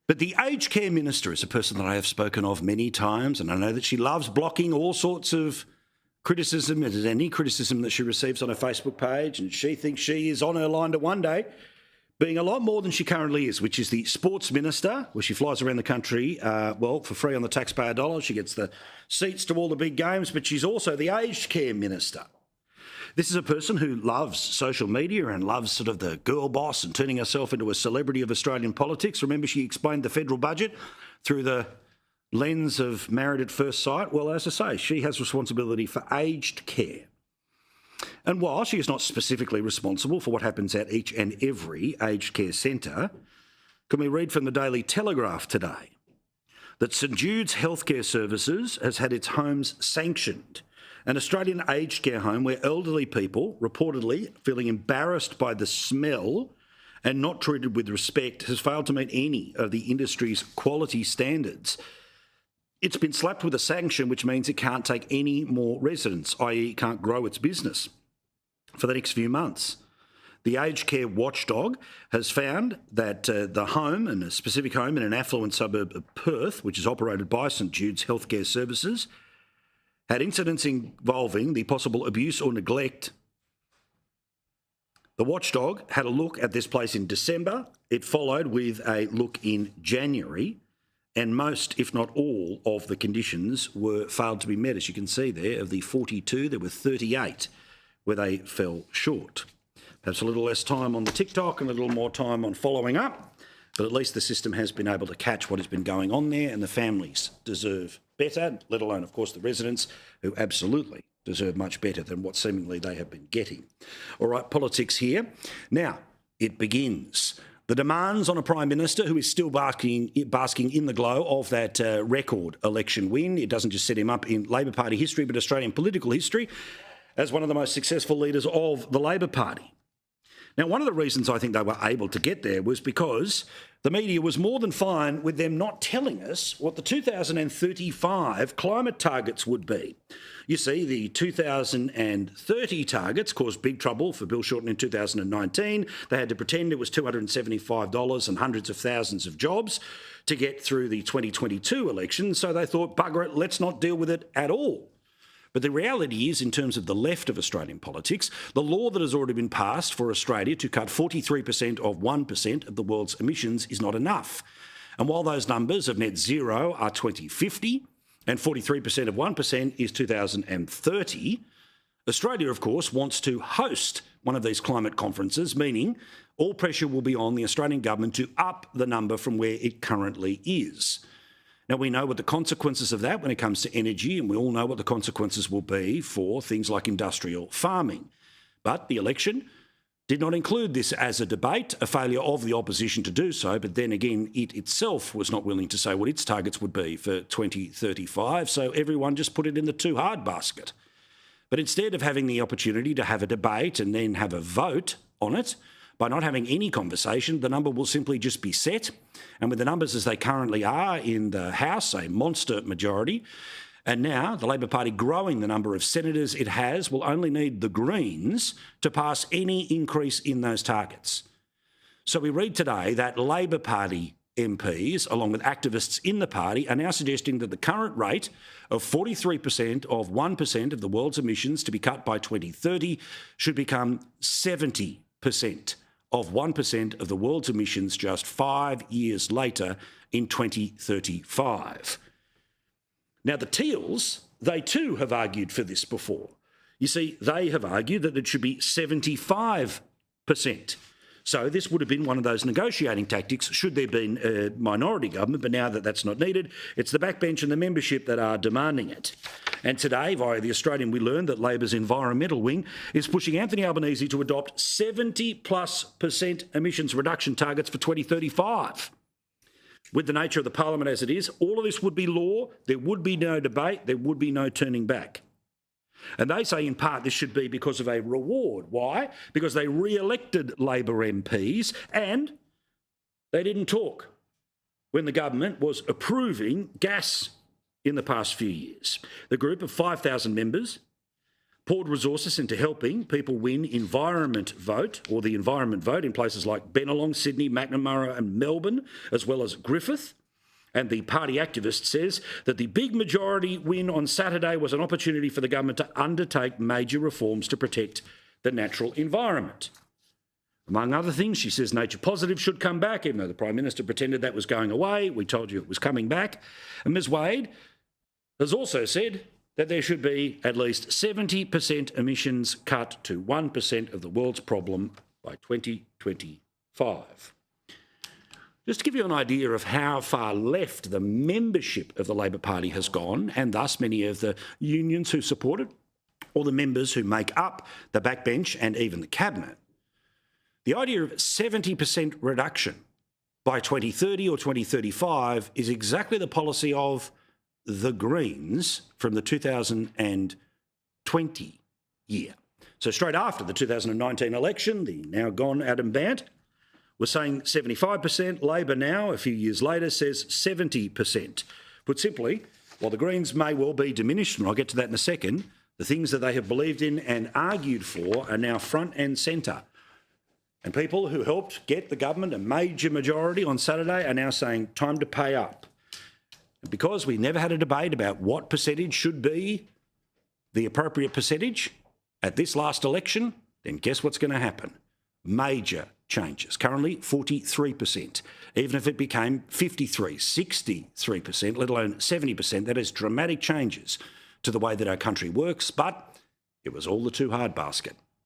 But the aged care minister is a person that I have spoken of many times, and I know that she loves blocking all sorts of criticism and any criticism that she receives on her Facebook page, and she thinks she is on her line to one day being a lot more than she currently is, which is the sports minister, where she flies around the country, for free on the taxpayer dollar. She gets the seats to all the big games, but she's also the aged care minister. This is a person who loves social media and loves sort of the girl boss and turning herself into a celebrity of Australian politics. Remember, she explained the federal budget through the lens of Married at First Sight. Well, as I say, she has responsibility for aged care. And while she is not specifically responsible for what happens at each and every aged care centre, can we read from the Daily Telegraph today that St Jude's Healthcare Services has had its homes sanctioned, an Australian aged care home where elderly people, reportedly feeling embarrassed by the smell and not treated with respect, has failed to meet any of the industry's quality standards. It's been slapped with a sanction, which means it can't take any more residents, i.e. it can't grow its business for the next few months. The aged care watchdog has found that the home, and a specific home in an affluent suburb of Perth, which is operated by St Jude's Healthcare Services, had incidents involving the possible abuse or neglect. The watchdog had a look at this place in December. It followed with a look in January, and most, if not all, of the conditions were failed to be met. As you can see there, of the 42, there were 38 where they fell short. Perhaps a little less time on the TikTok and a little more time on following up, but at least the system has been able to catch what has been going on there, and the families deserve better, let alone, of course, the residents, who absolutely deserve much better than what seemingly they have been getting. All right, politics here. Now, it begins. The demands on a Prime Minister who is still basking in the glow of that record election win. It doesn't just set him up in Labor Party history, but Australian political history as one of the most successful leaders of the Labor Party. Now, one of the reasons I think they were able to get there was because the media was more than fine with them not telling us what the 2035 climate targets would be. You see, the 2030 targets caused big trouble for Bill Shorten in 2019. They had to pretend it was $275 and hundreds of thousands of jobs to get through the 2022 election. So they thought, bugger it, let's not deal with it at all. But the reality is, in terms of the left of Australian politics, the law that has already been passed for Australia to cut 43% of 1% of the world's emissions is not enough. And while those numbers of net zero are 2050 and 43% of 1% is 2030, Australia, of course, wants to host one of these climate conferences, meaning all pressure will be on the Australian government to up the number from where it currently is. Now, we know what the consequences of that when it comes to energy, and we all know what the consequences will be for things like industrial farming. But the election did not include this as a debate, a failure of the opposition to do so, but then again, it itself was not willing to say what its targets would be for 2035, so everyone just put it in the too hard basket. But instead of having the opportunity to have a debate and then have a vote on it, by not having any conversation, the number will simply just be set. And with the numbers as they currently are in the House, a monster majority, and now the Labor Party growing the number of senators it has, will only need the Greens to pass any increase in those targets. So we read today that Labor Party MPs, along with activists in the party, are now suggesting that the current rate of 43% of 1% of the world's emissions to be cut by 2030 should become 70% of 1% of the world's emissions just 5 years later in 2035. Now, the Teals, they too have argued for this before. You see, they have argued that it should be 75%. So this would have been one of those negotiating tactics should there been a minority government, but now that that's not needed, it's the backbench and the membership that are demanding it. And today, via The Australian, we learned that Labor's environmental wing is pushing Anthony Albanese to adopt 70+% emissions reduction targets for 2035. With the nature of the parliament as it is, all of this would be law, there would be no debate, there would be no turning back. And they say in part this should be because of a reward. Why? Because they re-elected Labor MPs and they didn't talk when the government was approving gas in the past few years. The group of 5,000 members poured resources into helping people win environment vote or the environment vote in places like Bennelong, Sydney, Macnamara and Melbourne, as well as Griffith. And the party activist says that the big majority win on Saturday was an opportunity for the government to undertake major reforms to protect the natural environment. Among other things, she says nature positive should come back, even though the Prime Minister pretended that was going away. We told you it was coming back. And Ms Wade has also said that there should be at least 70% emissions cut to 1% of the world's problem by 2025. Just to give you an idea of how far left the membership of the Labor Party has gone, and thus many of the unions who support it, or the members who make up the backbench and even the cabinet, the idea of 70% reduction by 2030 or 2035 is exactly the policy of the Greens from the 2020 year. So straight after the 2019 election, the now gone Adam Bant was saying 75%. Labor now, a few years later, says 70%. Put simply, while the Greens may well be diminished, and I'll get to that in a second, the things that they have believed in and argued for are now front and centre. And people who helped get the government a major majority on Saturday are now saying, time to pay up. And because we never had a debate about what percentage should be the appropriate percentage at this last election, then guess what's going to happen? Major changes. Currently 43%. Even if it became 53, 63%, let alone 70%, that is dramatic changes to the way that our country works, but it was all the too hard basket.